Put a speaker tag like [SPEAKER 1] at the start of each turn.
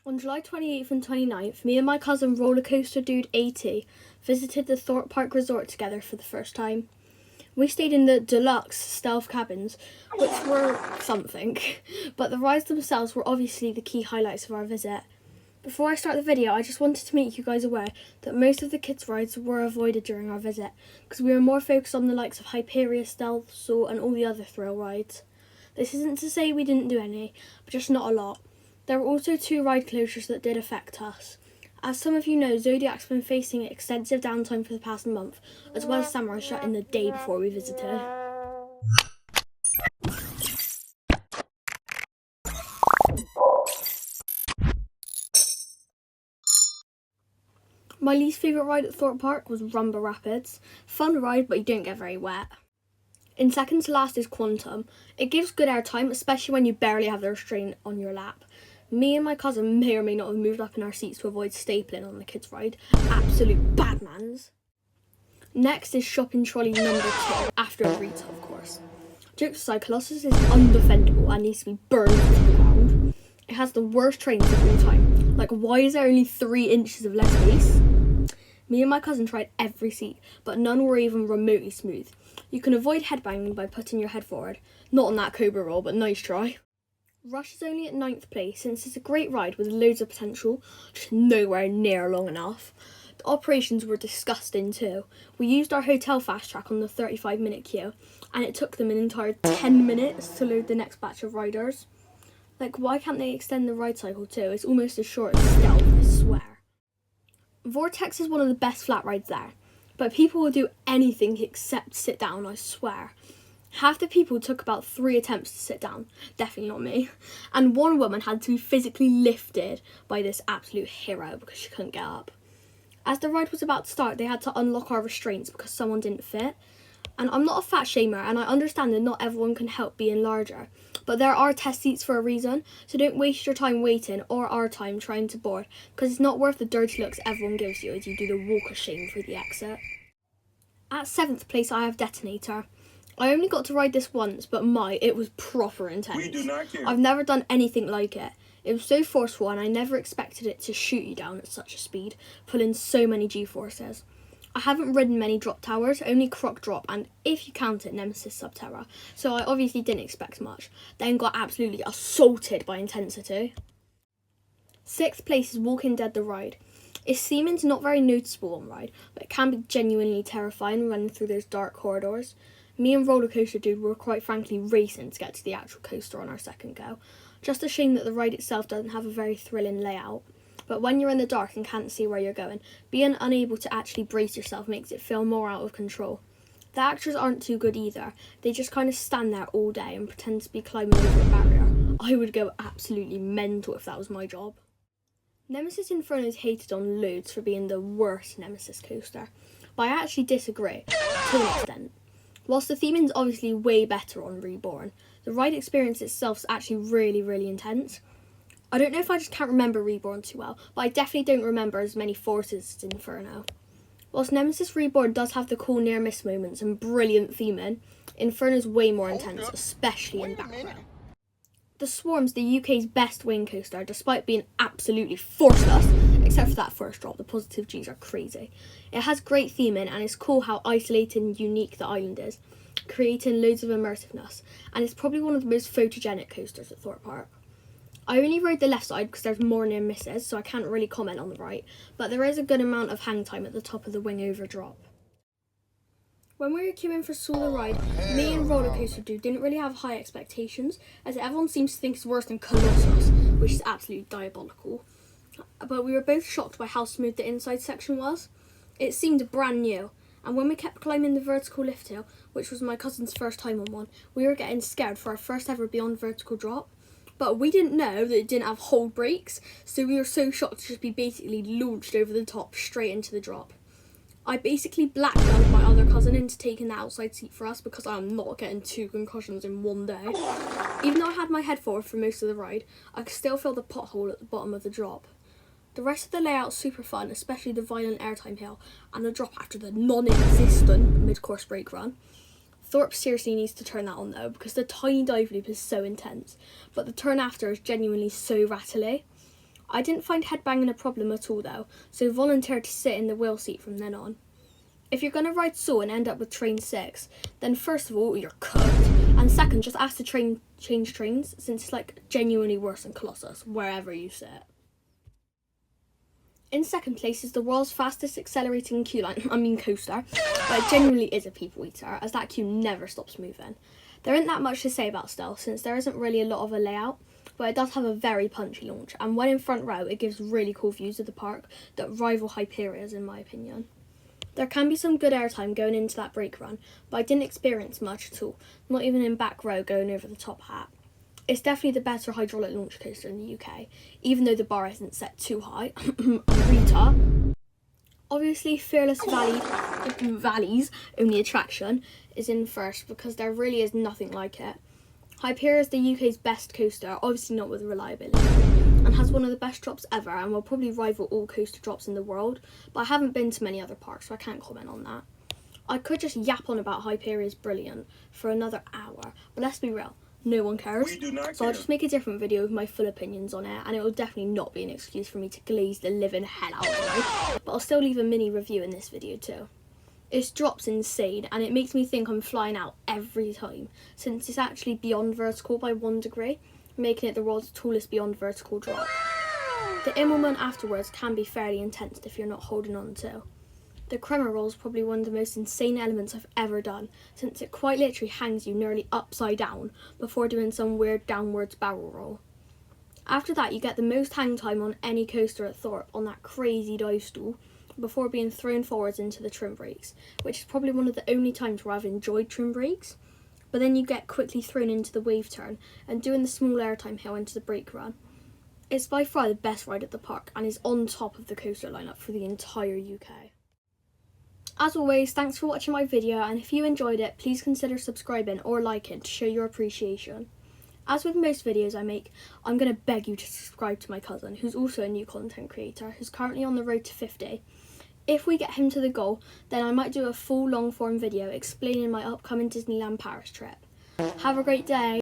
[SPEAKER 1] On July 28th and 29th, me and my cousin Rollercoaster Dude 80 visited the Thorpepark resort together for the first time. We stayed in the deluxe stealth cabins, which were something, but the rides themselves were obviously the key highlights of our visit. Before I start the video, I just wanted to make you guys aware that most of the kids' rides were avoided during our visit, because we were more focused on the likes of Hyperia, Stealth, Saw and all the other thrill rides. This isn't to say we didn't do any, but just not a lot. There were also 2 ride closures that did affect us. As some of you know, Zodiac's been facing extensive downtime for the past month, as well as Samurai shut in the day before we visited. My least favourite ride at Thorpepark was Rumba Rapids. Fun ride, but you don't get very wet. In second to last is Quantum. It gives good airtime, especially when you barely have the restraint on your lap. Me and my cousin may or may not have moved up in our seats to avoid stapling on the kids' ride. Absolute badmans. Next is Shopping Trolley number 2, after Rita, of course. Jokes aside, Colossus is undefendable and needs to be burned to the ground. It has the worst trains of all time. Like, why is there only 3 inches of leg space? Me and my cousin tried every seat, but none were even remotely smooth. You can avoid headbanging by putting your head forward. Not on that Cobra roll, but nice try. Rush is only at 9th place since it's a great ride with loads of potential, just nowhere near long enough. The operations were disgusting too. We used our hotel fast track on the 35-minute queue, and it took them an entire 10 minutes to load the next batch of riders. Like, why can't they extend the ride cycle too? It's almost as short as Stealth, I swear. Vortex is one of the best flat rides there, but people will do anything except sit down, I swear. Half the people took about 3 attempts to sit down, definitely not me, and one woman had to be physically lifted by this absolute hero because she couldn't get up. As the ride was about to start, they had to unlock our restraints because someone didn't fit. And I'm not a fat shamer, and I understand that not everyone can help being larger, but there are test seats for a reason, so don't waste your time waiting or our time trying to board, because it's not worth the dirty looks everyone gives you as you do the walk of shame through the exit. At 7th place I have Detonator. I only got to ride this once, but it was proper intense.
[SPEAKER 2] We do not care.
[SPEAKER 1] I've never done anything like it. It was so forceful and I never expected it to shoot you down at such a speed, pulling so many G-forces. I haven't ridden many drop towers, only Croc Drop and, if you count it, Nemesis Subterra, so I obviously didn't expect much, then got absolutely assaulted by intensity. 6th place is Walking Dead the ride. Its theming's not very noticeable on ride, but it can be genuinely terrifying running through those dark corridors. Me and Rollercoaster Dude were quite frankly racing to get to the actual coaster on our second go. Just a shame that the ride itself doesn't have a very thrilling layout. But when you're in the dark and can't see where you're going, being unable to actually brace yourself makes it feel more out of control. The actors aren't too good either. They just kind of stand there all day and pretend to be climbing over a barrier. I would go absolutely mental if that was my job. Nemesis Inferno is hated on loads for being the worst Nemesis coaster, but I actually disagree, to an extent. Whilst the theming's obviously way better on Reborn, the ride experience itself is actually really intense. I don't know if I just can't remember Reborn too well, but I definitely don't remember as many forces as Inferno. Whilst Nemesis Reborn does have the cool near-miss moments and brilliant theming, Inferno's way more intense, especially in back row. The Swarm's the UK's best wing coaster, despite being absolutely forceless, except for that first drop. The positive G's are crazy. It has great theming and it's cool how isolated and unique the island is, creating loads of immersiveness, and it's probably one of the most photogenic coasters at Thorpepark. I only rode the left side because there's more near misses, so I can't really comment on the right, but there is a good amount of hang time at the top of the wing over drop. When we were queuing for Solar Ride, me and Rollercoaster Dude didn't really have high expectations, as everyone seems to think it's worse than Colossus, which is absolutely diabolical. But we were both shocked by how smooth the inside section was. It seemed brand new, and when we kept climbing the vertical lift hill, which was my cousin's first time on one, we were getting scared for our first ever beyond vertical drop. But we didn't know that it didn't have hold brakes, so we were so shocked to just be basically launched over the top straight into the drop. I basically blackmailed my other cousin into taking the outside seat for us because I'm not getting 2 concussions in one day. Even though I had my head forward for most of the ride, I could still feel the pothole at the bottom of the drop. The rest of the layout's super fun, especially the violent airtime hill and the drop after the non-existent mid-course brake run. Thorpe seriously needs to turn that on though, because the tiny dive loop is so intense, but the turn after is genuinely so rattly. I didn't find headbanging a problem at all though, so volunteered to sit in the wheel seat from then on. If you're going to ride Saw and end up with train 6, then first of all, you're cooked. And second, just ask to change trains, since it's like genuinely worse than Colossus, wherever you sit. In second place is the world's fastest accelerating coaster, but it genuinely is a people eater, as that queue never stops moving. There isn't that much to say about Stealth, since there isn't really a lot of a layout, but it does have a very punchy launch, and when in front row, it gives really cool views of the park that rival Hyperia's in my opinion. There can be some good airtime going into that brake run, but I didn't experience much at all, not even in back row going over the top hat. It's definitely the better hydraulic launch coaster in the UK, even though the bar isn't set too high. Rita. Obviously, Fearless Valley's only attraction is in first because there really is nothing like it. Hyperia is the UK's best coaster, obviously not with reliability, and has one of the best drops ever and will probably rival all coaster drops in the world, but I haven't been to many other parks, so I can't comment on that. I could just yap on about Hyperia's brilliant for another hour, but let's be real, no one cares, so I'll just make a different video with my full opinions on it, and it will definitely not be an excuse for me to glaze the living hell out of it, but I'll still leave a mini review in this video too. Its drop's insane, and it makes me think I'm flying out every time, since it's actually beyond vertical by 1 degree, making it the world's tallest beyond vertical drop. The immelman afterwards can be fairly intense if you're not holding on to. The Cremor roll is probably one of the most insane elements I've ever done, since it quite literally hangs you nearly upside down before doing some weird downwards barrel roll. After that, you get the most hang time on any coaster at Thorpe on that crazy dive stool, before being thrown forwards into the trim brakes, which is probably one of the only times where I've enjoyed trim brakes. But then you get quickly thrown into the wave turn and doing the small airtime hill into the brake run. It's by far the best ride at the park and is on top of the coaster lineup for the entire UK. As always, thanks for watching my video, and if you enjoyed it, please consider subscribing or liking to show your appreciation. As with most videos I make, I'm going to beg you to subscribe to my cousin, who's also a new content creator, who's currently on the road to 50. If we get him to the goal, then I might do a full long form video explaining my upcoming Disneyland Paris trip. Have a great day!